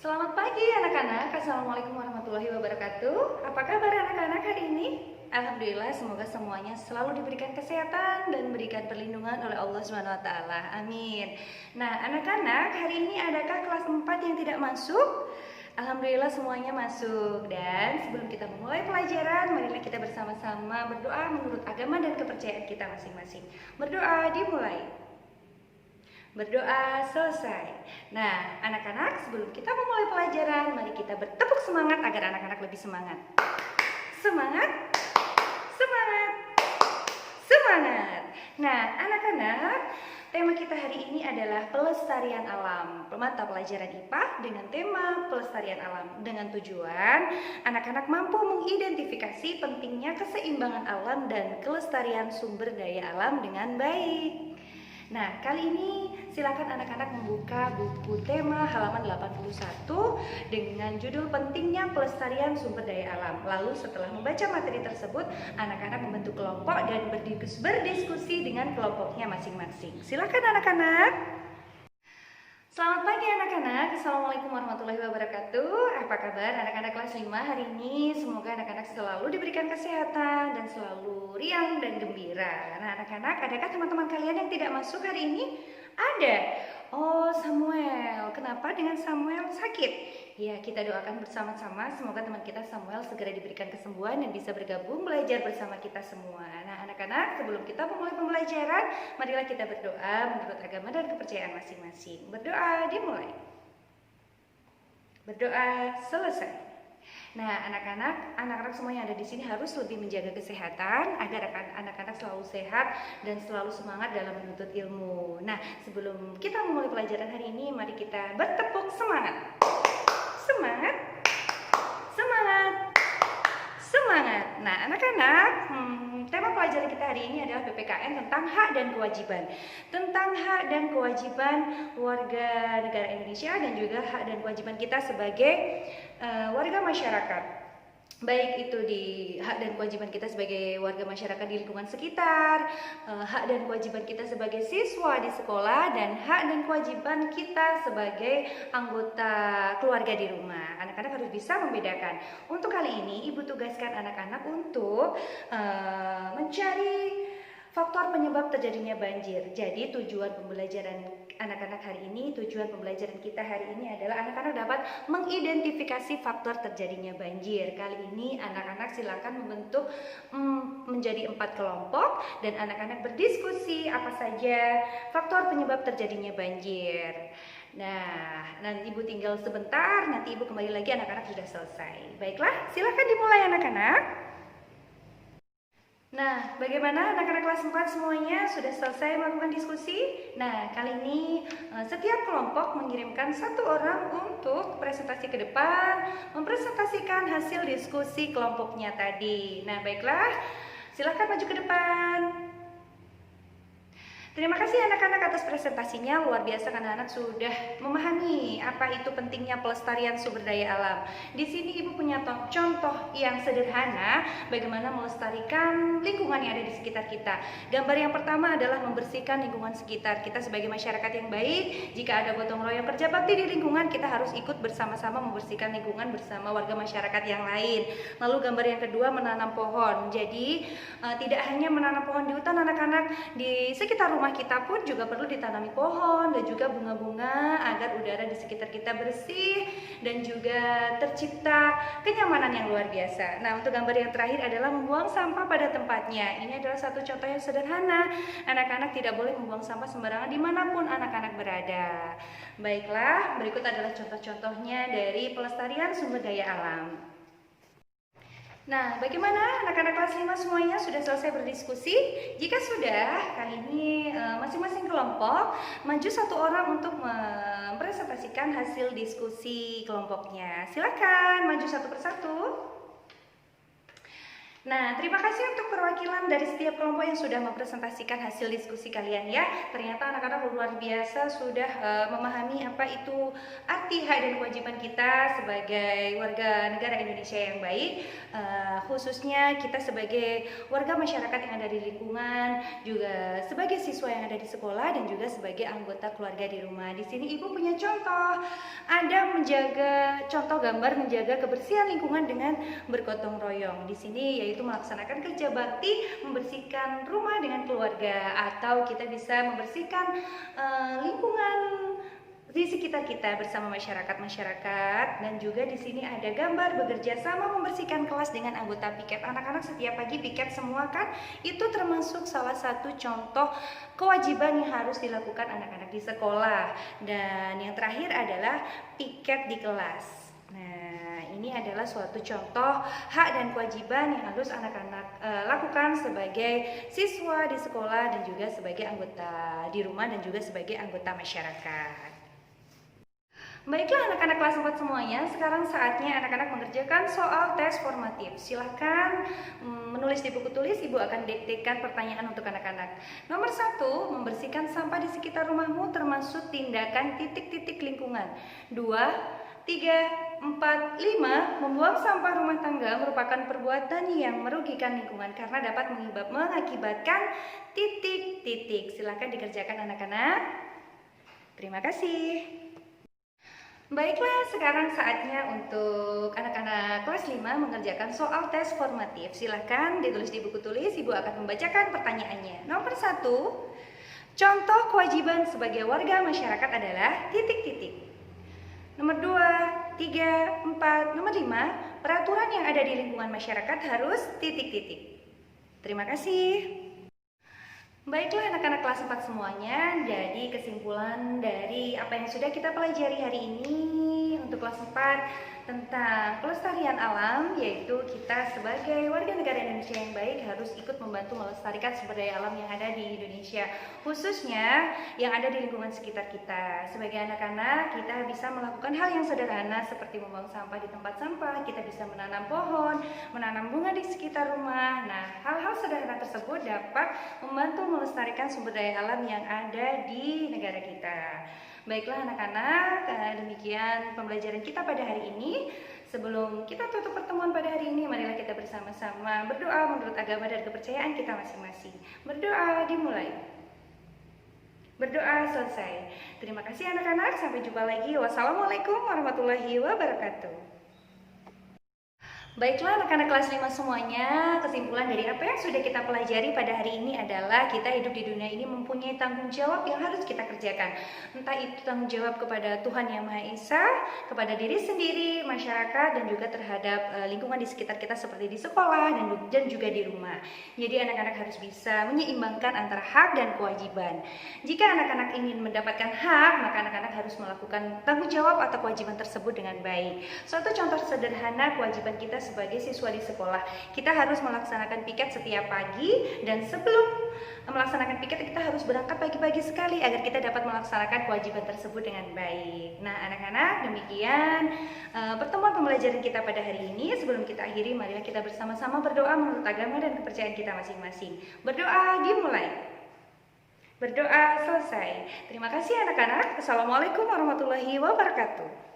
Selamat pagi anak-anak, Assalamualaikum warahmatullahi wabarakatuh. Apa kabar anak-anak hari ini? Alhamdulillah, semoga semuanya selalu diberikan kesehatan dan diberikan perlindungan oleh Allah SWT. Amin. Nah anak-anak, hari ini adakah kelas 4 yang tidak masuk? Alhamdulillah semuanya masuk. Dan sebelum kita memulai pelajaran, marilah kita bersama-sama berdoa menurut agama dan kepercayaan kita masing-masing. Berdoa dimulai. Berdoa selesai. Nah, anak-anak, sebelum kita memulai pelajaran, mari kita bertepuk semangat agar anak-anak lebih semangat. Semangat, semangat, semangat. Nah, anak-anak, tema kita hari ini adalah pelestarian alam. Mata pelajaran IPA dengan tema pelestarian alam, dengan tujuan anak-anak mampu mengidentifikasi pentingnya keseimbangan alam dan kelestarian sumber daya alam dengan baik. Nah, kali ini silakan anak-anak membuka buku tema halaman 81 dengan judul pentingnya pelestarian sumber daya alam. Lalu setelah membaca materi tersebut, anak-anak membentuk kelompok dan berdiskusi dengan kelompoknya masing-masing. Silakan anak-anak. Selamat pagi anak-anak, Assalamualaikum warahmatullahi wabarakatuh. Apa kabar anak-anak kelas 5 hari ini? Semoga anak-anak selalu diberikan kesehatan dan selalu riang dan gembira. Nah anak-anak, adakah teman-teman kalian yang tidak masuk hari ini? Ada. Oh Samuel, kenapa dengan Samuel sakit? Ya, kita doakan bersama-sama semoga teman kita Samuel segera diberikan kesembuhan dan bisa bergabung belajar bersama kita semua. Nah anak-anak, sebelum kita memulai pembelajaran, marilah kita berdoa menurut agama dan kepercayaan masing-masing. Berdoa dimulai. Berdoa selesai. Nah anak-anak semua yang ada di sini harus lebih menjaga kesehatan agar anak-anak selalu sehat dan selalu semangat dalam menuntut ilmu. Nah sebelum kita memulai pelajaran hari ini, mari kita bertepuk semangat. Semangat, semangat, semangat. Nah anak-anak, tema pelajaran kita hari ini adalah PPKN tentang hak dan kewajiban. Tentang hak dan kewajiban warga negara Indonesia dan juga hak dan kewajiban kita sebagai warga masyarakat. Baik itu di hak dan kewajiban kita sebagai warga masyarakat di lingkungan sekitar, hak dan kewajiban kita sebagai siswa di sekolah, dan hak dan kewajiban kita sebagai anggota keluarga di rumah. Anak-anak harus bisa membedakan. Untuk kali ini Ibu tugaskan anak-anak untuk mencari faktor penyebab terjadinya banjir. Jadi tujuan pembelajaran anak-anak hari ini, tujuan pembelajaran kita hari ini adalah anak-anak dapat mengidentifikasi faktor terjadinya banjir. Kali ini anak-anak silakan membentuk menjadi 4 kelompok dan anak-anak berdiskusi apa saja faktor penyebab terjadinya banjir. Nah, nanti Ibu tinggal sebentar, nanti Ibu kembali lagi anak-anak sudah selesai. Baiklah, silakan dimulai anak-anak. Nah, bagaimana anak-anak kelas 4 semuanya sudah selesai melakukan diskusi? Nah, kali ini setiap kelompok mengirimkan 1 orang untuk presentasi ke depan, mempresentasikan hasil diskusi kelompoknya tadi. Nah, baiklah, silakan maju ke depan. Terima kasih anak-anak atas presentasinya, luar biasa karena anak sudah memahami apa itu pentingnya pelestarian sumber daya alam. Di sini Ibu punya contoh yang sederhana bagaimana melestarikan lingkungan yang ada di sekitar kita. Gambar yang pertama adalah membersihkan lingkungan sekitar. Kita sebagai masyarakat yang baik, jika ada gotong royong kerja bakti di lingkungan, kita harus ikut bersama-sama membersihkan lingkungan bersama warga masyarakat yang lain. Lalu gambar yang kedua, menanam pohon. Jadi tidak hanya menanam pohon di hutan anak-anak, di sekitar rumah kita pun juga perlu ditanami pohon dan juga bunga-bunga agar udara di sekitar kita bersih dan juga tercipta kenyamanan yang luar biasa. Nah, untuk gambar yang terakhir adalah membuang sampah pada tempatnya. Ini adalah satu contoh yang sederhana. Anak-anak tidak boleh membuang sampah sembarangan dimanapun anak-anak berada. Baiklah, berikut adalah contoh-contohnya dari pelestarian sumber daya alam. Nah, bagaimana anak-anak kelas 5 semuanya sudah selesai berdiskusi? Jika sudah, kali ini masing-masing kelompok maju 1 orang untuk mempresentasikan hasil diskusi kelompoknya. Silakan maju satu persatu. Nah, terima kasih untuk perwakilan dari setiap kelompok yang sudah mempresentasikan hasil diskusi kalian ya. Ternyata anak-anak luar biasa sudah memahami apa itu arti hak dan kewajiban kita sebagai warga negara Indonesia yang baik. Khususnya kita sebagai warga masyarakat yang ada di lingkungan, juga sebagai siswa yang ada di sekolah dan juga sebagai anggota keluarga di rumah. Di sini Ibu punya contoh, ada contoh gambar menjaga kebersihan lingkungan dengan bergotong royong. Di sini yaitu melaksanakan kerja bakti, membersihkan rumah dengan keluarga, atau kita bisa membersihkan lingkungan di sekitar kita bersama masyarakat. Dan juga di sini ada gambar bekerja sama membersihkan kelas dengan anggota piket. Anak-anak setiap pagi piket semua kan, itu termasuk salah satu contoh kewajiban yang harus dilakukan anak-anak di sekolah. Dan yang terakhir adalah piket di kelas. Nah, ini adalah suatu contoh hak dan kewajiban yang harus anak-anak lakukan sebagai siswa di sekolah dan juga sebagai anggota di rumah dan juga sebagai anggota masyarakat. Baiklah anak-anak kelas 4 semuanya, sekarang saatnya anak-anak mengerjakan soal tes formatif. Silahkan menulis di buku tulis, Ibu akan diktekan pertanyaan untuk anak-anak. Nomor 1, membersihkan sampah di sekitar rumahmu termasuk tindakan titik-titik lingkungan. 2, 3, 4, 5, membuang sampah rumah tangga merupakan perbuatan yang merugikan lingkungan karena dapat mengakibatkan titik-titik. Silahkan dikerjakan anak-anak. Terima kasih. Baiklah, sekarang saatnya untuk anak-anak kelas 5 mengerjakan soal tes formatif. Silahkan ditulis di buku tulis, Ibu akan membacakan pertanyaannya. Nomor 1, contoh kewajiban sebagai warga masyarakat adalah titik-titik. Nomor 2, 3, 4, nomor 5, peraturan yang ada di lingkungan masyarakat harus titik-titik. Terima kasih. Baiklah anak-anak kelas 4 semuanya, jadi kesimpulan dari apa yang sudah kita pelajari hari ini untuk kelas 4 tentang pelestarian alam, yaitu kita sebagai warga negara Indonesia yang baik harus ikut membantu melestarikan sumber daya alam yang ada di Indonesia, khususnya yang ada di lingkungan sekitar kita. Sebagai anak-anak, kita bisa melakukan hal yang sederhana seperti membuang sampah di tempat sampah, kita bisa menanam pohon, menanam bunga di sekitar rumah. Nah, hal-hal sederhana tersebut dapat membantu melestarikan sumber daya alam yang ada di negara kita. Baiklah anak-anak, demikian pembelajaran kita pada hari ini. Sebelum kita tutup pertemuan pada hari ini, marilah kita bersama-sama berdoa menurut agama dan kepercayaan kita masing-masing. Berdoa dimulai. Berdoa selesai. Terima kasih anak-anak, sampai jumpa lagi. Wassalamualaikum warahmatullahi wabarakatuh. Baiklah anak-anak kelas 5 semuanya, kesimpulan dari apa yang sudah kita pelajari pada hari ini adalah kita hidup di dunia ini mempunyai tanggung jawab yang harus kita kerjakan. Entah itu tanggung jawab kepada Tuhan Yang Maha Esa, kepada diri sendiri, masyarakat, dan juga terhadap lingkungan di sekitar kita seperti di sekolah dan juga di rumah. Jadi anak-anak harus bisa menyeimbangkan antara hak dan kewajiban. Jika anak-anak ingin mendapatkan hak, maka anak-anak harus melakukan tanggung jawab atau kewajiban tersebut dengan baik. Suatu contoh sederhana kewajiban kita sebagai siswa di sekolah, kita harus melaksanakan piket setiap pagi, dan sebelum melaksanakan piket kita harus berangkat pagi-pagi sekali agar kita dapat melaksanakan kewajiban tersebut dengan baik. Nah anak-anak, demikian pertemuan pembelajaran kita pada hari ini. Sebelum kita akhiri, marilah kita bersama-sama berdoa menurut agama dan kepercayaan kita masing-masing. Berdoa dimulai. Berdoa selesai. Terima kasih anak-anak. Assalamualaikum warahmatullahi wabarakatuh.